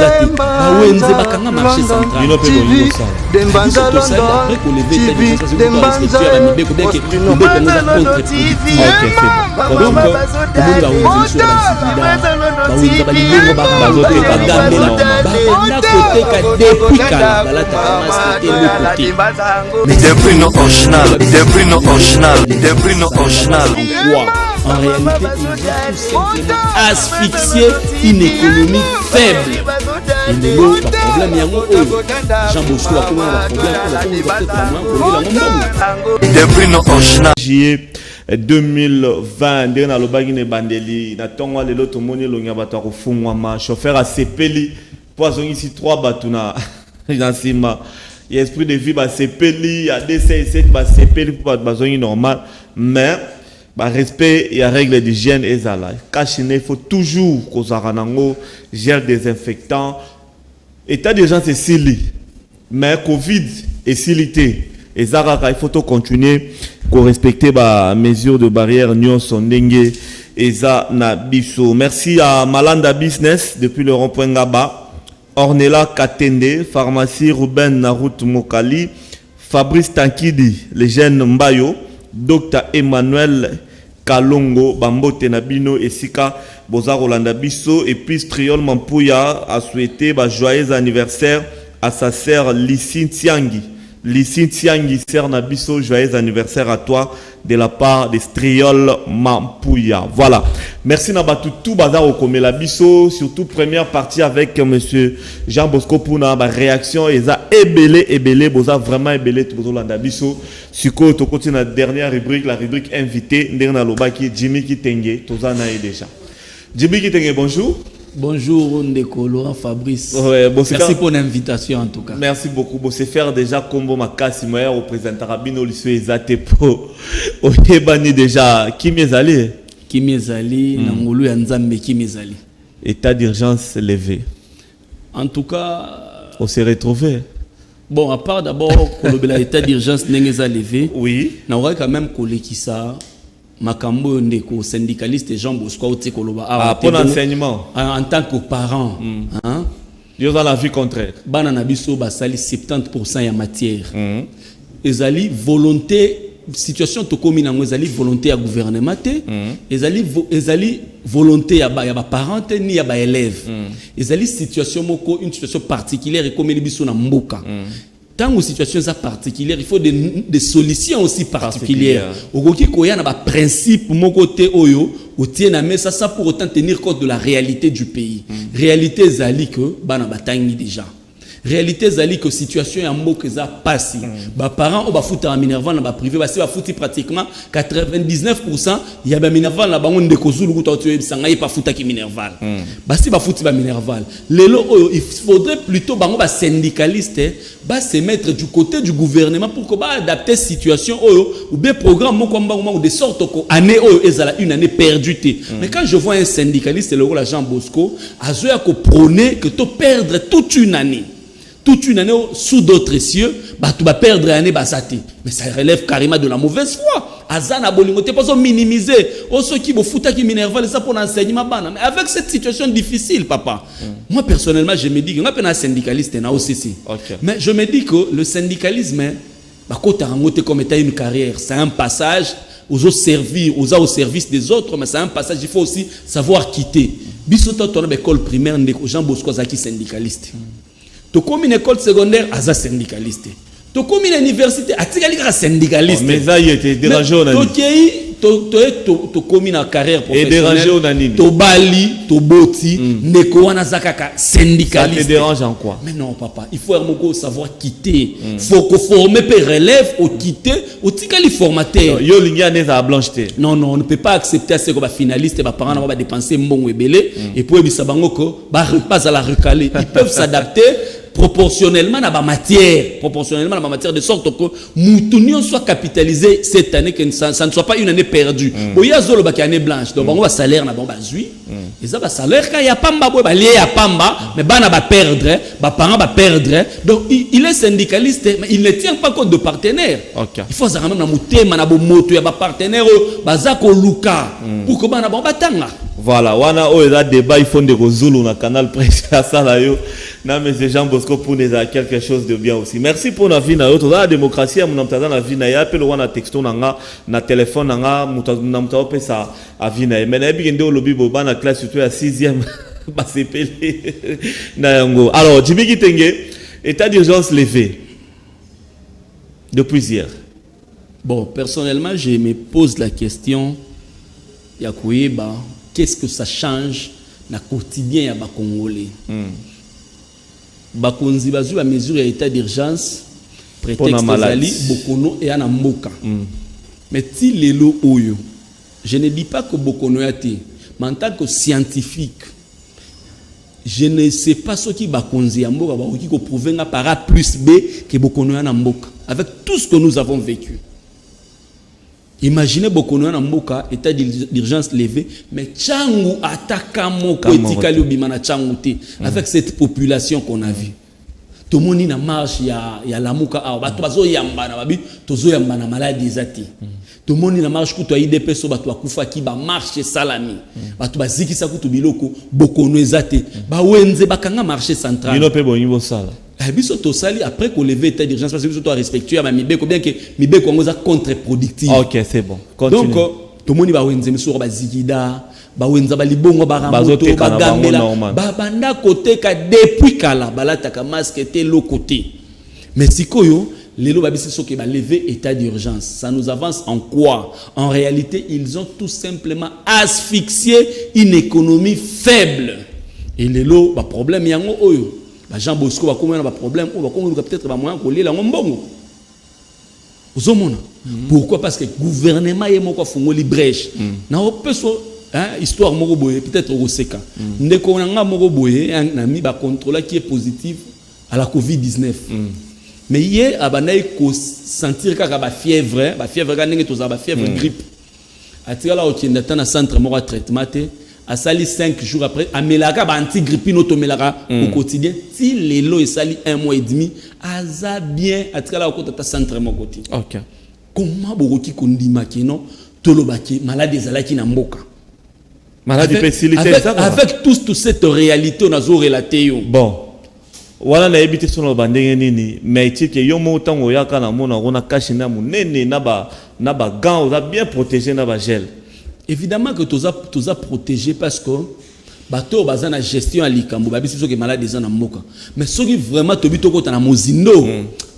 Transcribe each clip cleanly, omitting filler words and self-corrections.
ezate bawenze bakanga marché central Dembanza London TV Dembanza en réalité, ils ont tout simplement asphyxié une économie faible. Et le problème, il y a un Jean Bosco a comment un problème. Juillet 2020, ndena lobagine bandeli na tonga lelo tomoni longa bato kufungwa ma chauffeur a sepeli poison ici 3 batuna jansima il esprit de vie ba sepeli ya DC7 ba sepeli pour besoin normal mais ba respect et règles d'hygiène et ça là il faut toujours qu'on s'aranango gel désinfectant état d'urgence c'est sili mais covid est silité et ça il faut continuer qu'on respecte les mesures de barrière Nyon Sondenge et ça na biso. Merci à Malanda Business depuis le rond-point Ngaba, Ornella Katende, pharmacie Ruben Narut Mokali, Fabrice Tankidi, les jeunes Mbayo, Dr Emmanuel Kalongo, Bambote Nabino et Sika Boza Rolanda Bisso et puis Triol Mampouya a souhaité joyeux anniversaire à sa sœur Lissine Tiangi. Lissine Tiangi, sœur Nabiso, joyeux anniversaire à toi de la part de Striol Mampouya. Voilà. Merci Nabatu tout bazar au Komela Biso, surtout première partie avec monsieur Jean Bosco Pouna, réaction et ça ébélé, boza vraiment ébélé tout bozo landa biso. Suko to continue la dernière rubrique, la rubrique invité, ndena lobaki Jimmy Kitenge, tozana déjà. Jimmy Kitenge, bonjour. Bonjour Ndeko Laurent Fabrice. Ouais, bon, merci pour l'invitation en tout cas. Merci beaucoup. Bon, c'est faire déjà combo makasi moya représenter Rabino Lisso Ezate pro. Oyebani déjà Kimi Ezali Nangolu ya Nzambe Kimi Ezali. État d'urgence levé. En tout cas, on s'est retrouvé. Bon, à part d'abord l'état d'urgence n'est levé. Oui. On aurait quand même ça. Makambo ndeko syndicaliste Jean Bosco Tekoloba pour l'enseignement en tant que parent hein ils ont la vie contraire bana na biso basali 70% ya matière ezali volonté situation to komi na ezali volonté ya gouvernement te ezali volonté ya ba parent ni ya ba élève ezali situation moko une situation particulière et comme biso na mboka. Dans une situation particulière, il faut des solutions aussi particulières. Au il y a un principe, mon côté, ça pour autant tenir compte de la réalité du pays. Réalité, c'est que, déjà. Réalité, c'est que la situation est en mot que ça passe. Les parents ont foutu en Minerval dans le privé, ils ont foutu pratiquement 99%. Il y a des Minerval là-bas, on a pas foutu Minerval. Ils ont foutu Minerval. Il faudrait plutôt que les syndicalistes se mettre du côté du gouvernement pour adapter la situation ou bien programme de sorte qu'année une année perdue. Mais quand je vois un syndicaliste, le Jean Bosco, il a prôné que tu perdre toute une année. Toute une année sous d'autres cieux, tu vas perdre une année basati. Mais ça relève carrément de la mauvaise foi. Azana bolingo te pas minimiser. Ceux qui me foutent qui m'énervent ça pour l'enseignement bana. Mais avec cette situation difficile, papa. Moi personnellement, je me dis que je suis un syndicaliste na OCC. Mais je me dis que le syndicalisme, comme étant une carrière, c'est un passage aux autres servir, au service des autres, mais c'est un passage, il faut aussi savoir quitter. Bisota ton école primaire, Jean Bosco Zaki syndicaliste. Tu comme une école secondaire, Aza syndicaliste. Tu comme une université, Atigalika syndicaliste. Mais ça y était dérangé au nani. Tu comme une carrière professionnelle. Et dérangé au nani. Tu bali, tu boti, neko wana zakaka syndicaliste. Ça te dérange en quoi? Mais non papa, il faut savoir quitter. Il faut que former per relève ou quitter, ou tikali formateur. Yo lingi aneza a blancheté. Non, on ne peut pas accepter ce que les finalistes et les parents vont dépenser mbongo ebele et puis bisabango ko ba pas à la recaler. Ils peuvent s'adapter proportionnellement à la matière, de sorte que Moutounion soit capitalisé cette année, que ça ne soit pas une année perdue. Il y a une année blanche, donc on va salaire, on va jouer. Et ça va salaire, quand il y a pas mais on va perdre, les parents vont perdre. Donc il est syndicaliste, mais il ne tient pas compte de partenaires. Okay. Il faut que même il y a des partenaires, Luka, pour que on batanga. Voilà, wana o eza débat il faut de Zulu na canal presse à ça là yo. Na mais Jean Bosco pour nous quelque chose de bien aussi. Merci pour la vie na yo. Toza la démocratie mon amtada na vie na ya pe le wana texto na téléphone na muta pesa a vie na. Mais na bi ngende lobi boba na classe surtout à 6e ba sepelé na yango. Alors, Jimmy Kitenge, état d'urgence levé depuis hier. Bon, personnellement, je me pose la question Yakuiba, qu'est-ce que ça change dans le quotidien des Congolais? Bakonzi bazu la mesure d'état d'urgence, prétexte Zali, Bokono et Anamboka. Mais si les lots oyo, je ne dis pas que Bokono a été, mais en tant que scientifique, je ne sais pas ce qui Bakonzi Amboka, qui peut prouver par A plus B que Bokono et Anamboka, avec tout ce que nous avons vécu. Imaginez Bokono na mboka état d'urgence levé mais Tchangu ataka moko etikali obimana Tchangu te avec cette population qu'on a vue. Tout le monde na marche ya la muka a bato bazo yambana babi tozo yambana maladie ezati. Tout le monde na marche kuto IDP so bato akufa ki ba marche salami. Bato bazikisa kuto biloko Bokono ezate ba wenze bakanga marché central. Bino pe bonyibo sala. Biso to sali après qu'on lève état d'urgence parce que biso to respectueux à Mibeko bien que Mibeko ngoza contre-productif. OK, c'est bon. Continue. Donc tout le monde va wenze misoro ba zikida, ba wenza ba libongo ba ramoto ba gambela, ba banda côté ka depuis kala balata ka masque té l'autre côté. Mais sikoyo lelo babisi soki ba lever état d'urgence, ça nous avance en quoi? En réalité, ils ont tout simplement asphyxié une économie faible. Et lelo ba problème yango oyo. Jean Bosco va comme un problème ou va comme peut-être va moyen coller la ngombongo. Pourquoi? Parce que le gouvernement est moko fungoli brèche. Na opeso histoire moko boye peut-être au seka. Ndeko nga moko boye un ami ba contrôler qui est positif à la Covid-19. Mais hier abanaï ko sentir ka ba fièvre ka ndenge to za ba fièvre grippe. Atikala o tienda na centre moko de traitement à sali 5 jours après à melaka ba anti-grippine automelaka au quotidien si les lots et sali 1 mois et demi aza bien atikala au côté ta centre mon côté. OK. Comment bokoki kondima kino tolobaki malade ezalaki na mboka. Malade facilité ça avec toute cette réalité on a zo relaté yo. Bon. Wana na ebité sur le bandenge nini mais tike yo mo tango yaka na mona ona kashi na munene na ba gants on a bien protégé na ba gel. Évidemment que tu as protégé parce que bateau bazan la gestion à l'ikambo babisi ceux qui malades des en moka mais ceux qui vraiment te bito kota na mozindo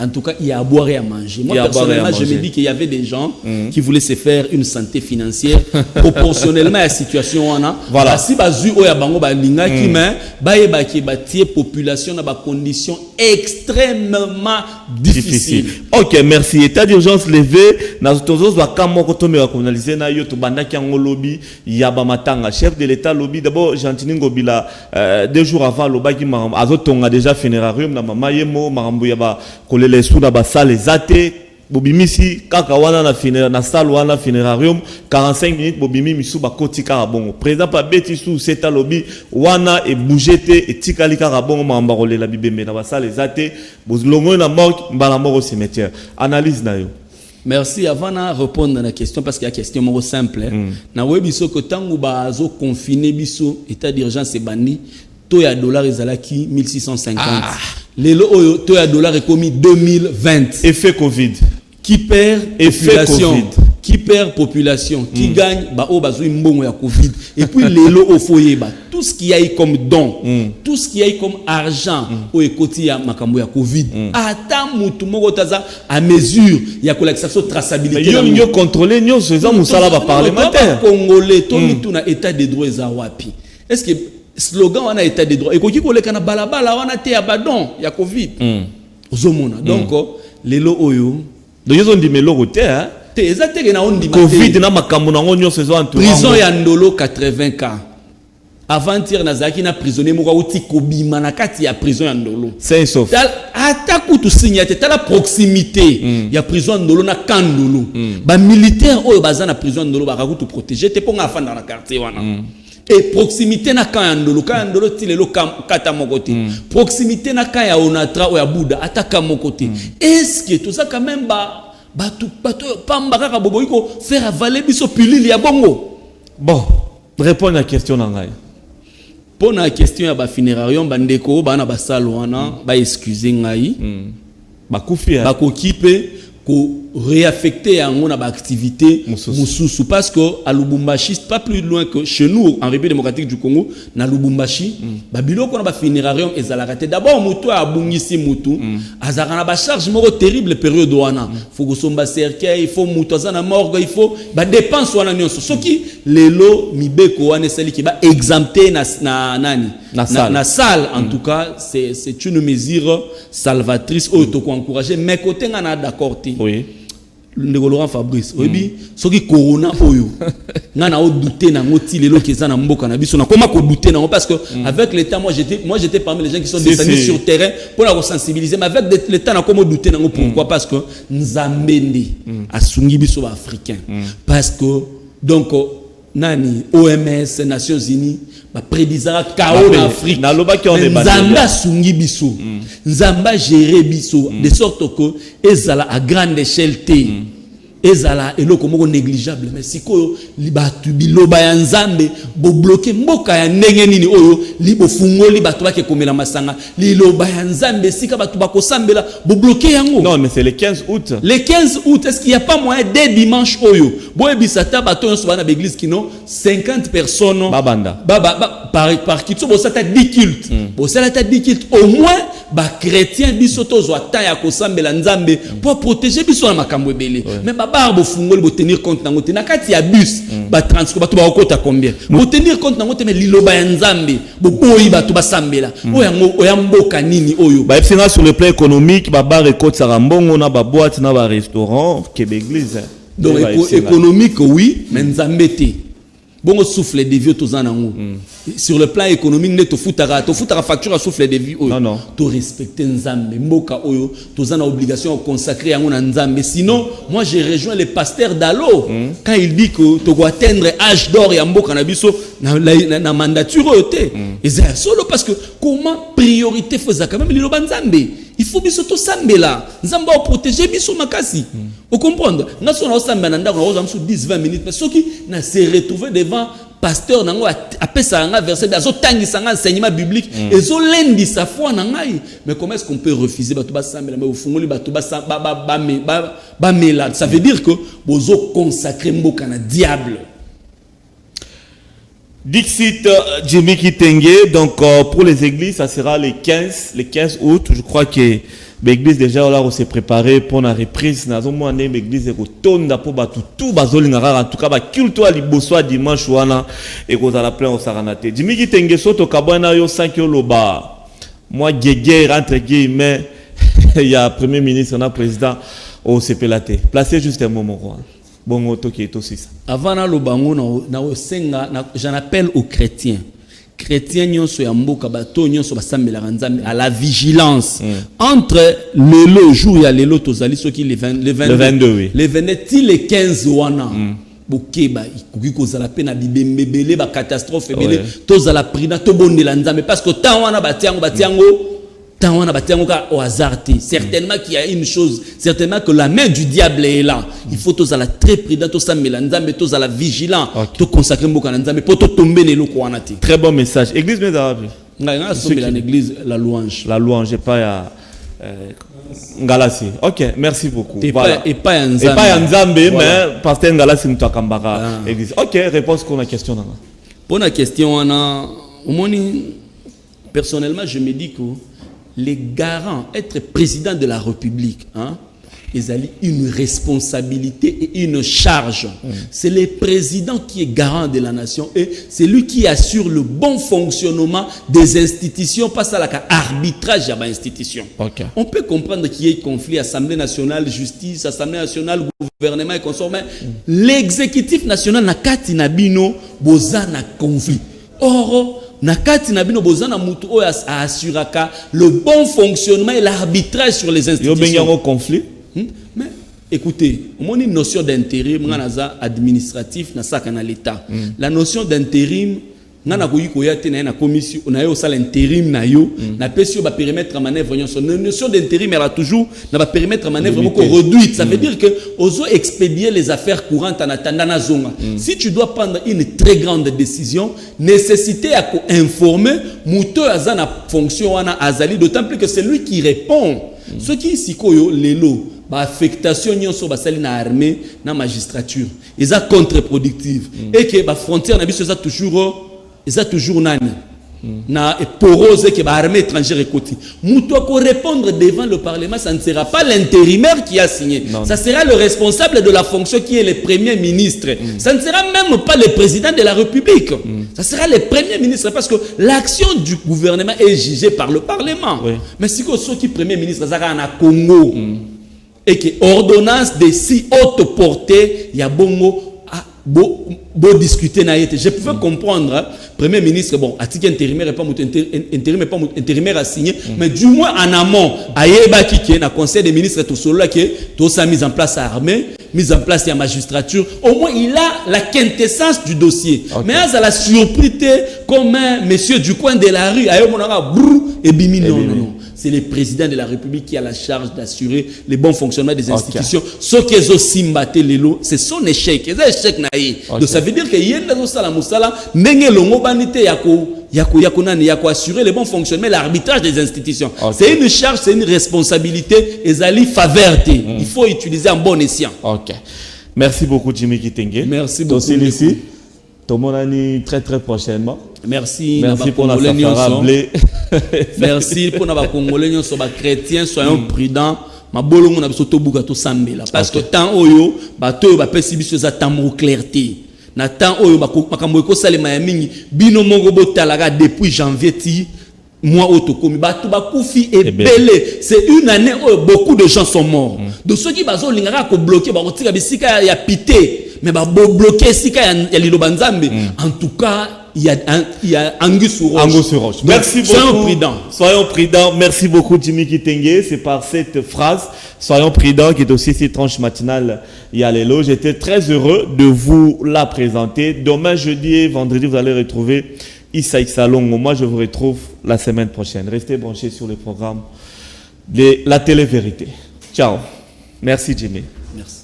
en tout cas il y a à boire et à manger. Moi personnellement je me dis qu'il y avait des gens qui voulaient se faire une santé financière proportionnellement à la situation on a. Voilà. Si bazu oya bango ba linga ki mais ba ki batie population na ba conditions extrêmement difficiles. OK, merci. État d'urgence levé na tozo ba kamoko to me ba kommunaliser na yo to bandaki yango lobby ya ba matanga chef de l'état lobby d'abord Ngobila 2 jours avant lobaki maram azotonga déjà funerarium na mama yemo marambo ya ba kolele sou na ba salle zate bobimisi kaka wana na salle wana funerarium 45 minutes bobimi misu ba koti kaka bongo président pa beti sou seta lobby wana e bougete e tikali kaka bongo mamba kolela bibembe na ba salle zate bozlongo na mort mbala moko cimetière analyse na yo. Merci. Avant de répondre à la question, parce qu'il y a une question simple. Na webiso que tangu bazo confiné biso état d'urgence et banni, to ya dollar ezalaki 1650. Lelo oyo to ya dollar est commis 2020. Effet Covid. Qui perd effet population. Covid. Qui perd population, qui gagne ba o bazo mbongo ya Covid. Et puis lelo au foyer ba tout ce qu'il y a comme don, tout ce qu'il y a comme argent au ekoti ya makambo ya Covid. Ata mutu moko taza à mesure ya collectation traçabilité. Mais yo contrôler nyo seza musala ba parlementaire. Congolais to mitu na état de droit za wapi. Est-ce que slogan wana état de droit ekoki koleka na balabala wana te ya badon ya Covid. Ozomona. Donc lelo oyo donc ils ont dit mais loko te hein. Exactement na on dit Covid na makambo na ngonyo saison entourant prison ya ndolo 80 cas avant-hier nazaki na prisonnier moko uti kobima na kati ya prison ya Ndolo. C'est sauf. Ata kutu signate ta la proximité ya prison Ndolo na Kandolo. Ba militaire oyo baza na prison Ndolo ba kutu protéger te ponga afanda na quartier wana. Et proximité na Kandolo ti lelo kata mokote. Proximité na ka ya Onatra o ya Buda ataka mokote. Est-ce que tout ça quand même bato pamba kaka boboiko faire avaler biso pilule ya bongo? Bon, répondre à la question nangai. Pour la question ya ba funerarium bandeko bana basalo wana ba excuser ngai ba kufia ba kokipe ko réaffecter yango na ba activité mususu parce que à Lubumbashi pas plus loin que chez nous en République démocratique du Congo na Lubumbashi ba biloko na ba funerarium ezalaka te d'abord mutu abungisi mutu azaka na ba charge moko terrible période wana faut ko somba cercueil il faut mutu azana morgue il faut ba dépense wana nyonso soki lelo mibeko wana sali ki ba exempté na salle en tout cas c'est une mesure salvatrice auto ko encourager mais côté ngana d'accord ti oui le Laurent Fabrice oyebi soki corona oyo ngana o douter na ngoti lelo keza na mboka na biso na comment ko douter na parce que avec l'état moi j'étais parmi les gens qui sont descendus sur terrain pour la sensibiliser mais avec l'état na comment douter na pourquoi parce que nzambende asungi biso ba africain parce que donc nani OMS Nations Unies ba prédisera chaos en Afrique nzamba sungi biso nzamba gérer biso de sorte que ezala à grande échelle té ezala eloko moko négligeable mais sikoyo libatu biloba ya nzambe bo bloquer mboka ya ndenge nini oyo libo fungoli batu bake komela masanga liloba ya nzambe sika batu bakosambela bo bloquer yango. Non mais c'est le 15 août. Le 15 août est-ce qu'il y a pas moyen dès dimanche oyo boye bisata bato yon soba na l'église kino 50 personnes babanda par kitso bo sata 10 cultes bo sata 10 cultes au moins ba chrétien biso tozo ata ya kosambela nzambe pour protéger biso na makambo ebele mais barbo fungoli bo tenir compte nango te na kati ya bus ba transport bato ba okota combien bo tenir compte nango te mais liloba ya nzambe bo boyi bato basambela oya mboka nini oyo ba epsinga sur le plan économique ba bar ekot sarambongo na ba boîte na ba restaurant ke l'église donc économique oui mais nzambe te bongo souffle de vie tous nango sur le plan économique ne to futara facture à souffle de vie oyo non to respecter nzambe mboka oyo tous ana obligation de consacrer yango na nzambe sinon moi j'ai rejoint le pasteur Dalo quand il dit que to doit atteindre âge d'or ya mboka na biso na mandature oyo te ezala solo parce que comment priorité faisait quand même liloba nzambe il faut biso to sambela nzamba o protéger biso makasi vous comprenez na so na sambela ndako na oza msu 10-20 minutes mais soki na se retrouver devant pasteur nango apesa nga verset azo tangisa nga enseignement biblique ezo lendi sa foi na ngai mais comment est-ce qu'on peut refuser bato ba sambela mais ofungoli bato ba mela ça veut dire que bozo consacrer mboka na diable. Dixit Jimmy Kitenge, donc pour les églises, ça sera le 15 août. Je crois que l'église déjà là on s'est préparé pour la reprise. Nous avons l'église et tonda pour tout bazolinga en tout cas ba culto ali boswa dimanche wana et qu'on a la plein au saranate. Jimmy Kitenge soto kabwana yo 5 loba. Moi guerre entre guillemets il y a premier ministre on a président au CPLAT. Placez juste un moment quoi. Bon, qui est aussi ça. Avant le bango j'en appelle aux chrétiens. Chrétiens nyonso ya mboka bato nyonso basambela nzambe à la vigilance entre le jour ya lelo tozali soki le 22 oui. Le 22 ti le 15 wana. Bokeba ikoki kozala pe na bibembebele ba catastrophe ebele tozala prina to bondela nzambe parce que tant wana batiango tant on a battu au hasard. Certainement qu'il y a une chose, certainement que la main du diable est là. Il faut tous à la très prudent, tous à mélanzambe, tous à la vigilant, tous consacrer beaucoup à l'anzambe, pour tomber les locaux en ati. Très bon message. Église mais arabe. L'église la louange. La louange et pas à Ngalassi. Ok, merci beaucoup. Et voilà. Pas Nzambe, mais pasteur Ngalassi Mtwakambara église. Ok, réponse pour la question. Pour la question, on a personnellement, je me dis que les garants, être président de la République, ils ont une responsabilité et une charge. C'est le président qui est garant de la nation et c'est lui qui assure le bon fonctionnement des institutions, pas ça l'arbitrage à l'institution. On peut comprendre qu'il y ait conflit, Assemblée nationale, justice, Assemblée nationale, gouvernement et consort, mais l'exécutif national n'a qu'à tinabino, boza na conflit. Or, nakati na bino bozana mutu oyo assuraka le bon fonctionnement et l'arbitrage sur les institutions. Il y a un conflit. Mais écoutez, on a une notion d'intérim, on a administratif, on a l'État. La notion d'intérim, on a une commission, on a eu l'intérim, on a un périmètre à manœuvre. La notion d'intérim, elle a toujours un périmètre à manœuvre réduit. Ça veut dire que oso expédier les affaires courantes en attendant la zone. Si tu dois prendre une très grande décision, nécessité à informer, mouto azana fonction wana azali, d'autant plus que c'est lui qui répond. Ce qui ici koyo lelo, ba affectation nyonso basali na armée, na magistrature, ils a contre-productive et que ba frontière na biso ça toujours nani na porose que ba armée étrangère écoute. Mouto ko répondre devant le parlement, ça ne sera pas l'intérimaire qui a signé. Non. Ça sera le responsable de la fonction qui est le premier ministre. Ça ne sera même pas le président de la République. Ça sera le premier ministre parce que l'action du gouvernement est jugée par le parlement. Oui. Mais si ceux qui premier ministre ça na Congo et que ordonnance de si haute portée, il y a bongo beau discuter na yete. Je pouvais comprendre, hein, premier ministre, bon, article intérimaire et pas intérimaire à signer, mais du moins en amont, ayeba qui est dans conseil des ministres tout solo qui tout ça mise en place à armée, mise en place à magistrature, au moins il a la quintessence du dossier. Okay. Mais à la surprise comme un monsieur du coin de la rue, et bimi non. C'est le président de la République qui a la charge d'assurer le bon fonctionnement des institutions. Ce qu'ils ont simbaté c'est son échec. C'est un échec naïf. Donc ça veut dire que yenda zo sala musala ndenge longo banité yako assurer le bon fonctionnement, l'arbitrage des institutions. C'est une charge, c'est une responsabilité. Ezali faverté. Il faut utiliser en bon escient. OK. Merci beaucoup Jimmy Kitenge. Merci beaucoup. Ici. Tomonani très prochainement. Merci pour la blé. Merci pour nos Congolais, nous sommes chrétiens, soyons prudents. Ma bolongo na biso to buka to sambela parce que tant oyo bato ba pesi biso za tambo clarté. Na tant oyo makambo ko salema ya mingi bino mongo botalaka depuis janvier ti mois autokomi bato bakufi et belé. C'est une année où beaucoup de gens sont morts. Donc ceux qui bazo lingaka ko bloquer ba kotika bisika ya pité mais ba bloquer sika ya lilobanzambe. En tout cas il y a Angus sur roche. Merci beaucoup. Soyons prudents. Merci beaucoup Jimmy Kitenge. C'est par cette phrase soyons prudents qui est aussi cette tranche matinale Yalelo. J'étais très heureux de vous la présenter. Demain jeudi et vendredi vous allez retrouver Issa Salongo. Moi je vous retrouve la semaine prochaine. Restez branchés sur le programme de la télé-vérité. Ciao. Merci Jimmy. Merci.